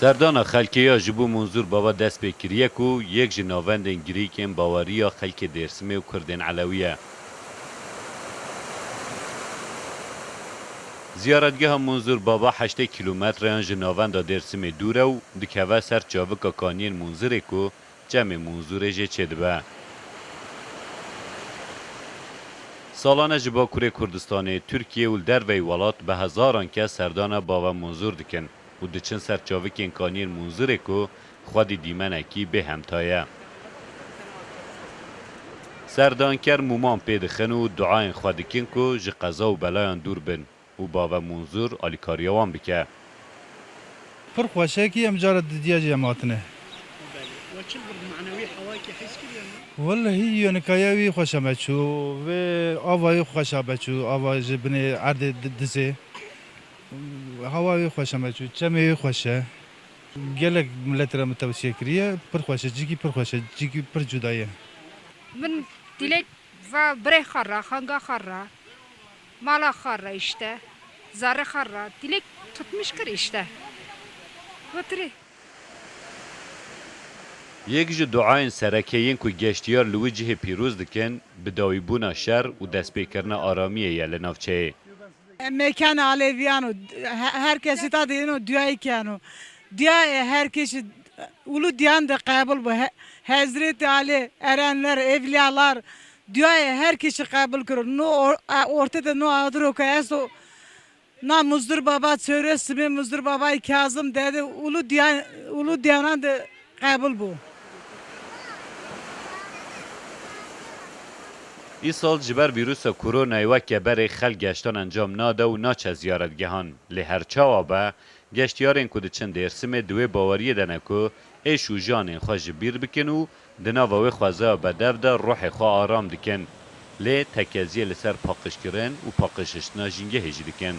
سردانا خلکیا جبو منظور بابا دست بکریه کو یک جناوندن گریکن باوریا خلک درسمه و کردن علویه. زیارتگاه منظور بابا 8 کیلومتر ان جناوند درسمه دوره و دکوه سر چاوکا کانین منظوره کو جمع منظوره جه چدبه. سالانه جبا کوره کردستان ترکیه و در وی ولات به هزاران کس سردانا بابا منظور دکن و دچن سر چاوکین کانین منظوره کو خودی دیمنکی به همتایه. سردانکر مومان پیدخن و دعاین خودکین کو جه قضا و بلایان دور بن و بابا منظور آلیکاریوان بکه. پر خوشه کی امجار دیدیا جماعتنه. وچل برد معنوی حوائی که حس کردیم؟ والله هي نكاياوي خوشا بچو و آوای خوشا بچو آوای جبنه عرض دزه هوای خوشا بچو چمه خوشا گلک ملت را متوسیه کریه پر خوشا جیگی پر جدایه من دیلک و بره خرا خانگا خرا مالا خرا işte zare خرا دیلک tutmuş kır işte وتری یک جو دعاین سرکیین که گشتیار لوجه پیروز دکن بداوی بونا شر و دست پیکرنا آرامیه یه لنافچه. Mekan Aleviyano herkesi tadıyını düğay kano. Düğay herkes ulu diyan da kabul bu. Hazreti Ali erenler evliyalar düğay herkesi kabul kırır. No ortada no adro kayaso. Na Muzdur Baba söylesimi Muzdur Baba Kazım dedi ulu diyanan da kabul bu. ای سال جبر ویروس کرونا وکه برای خل گشتان انجام ناده و ناچه زیارتگهان لهرچا آبه گشتیارین که دچن درسم دوی باوری دنکو ایش و جانین خواه جبیر بکن و دناوه خوازه به ده روح خواه آرام دکن لی تکیزیه لسر پاقش کرن و پاقششنا جنگه هجی دکن.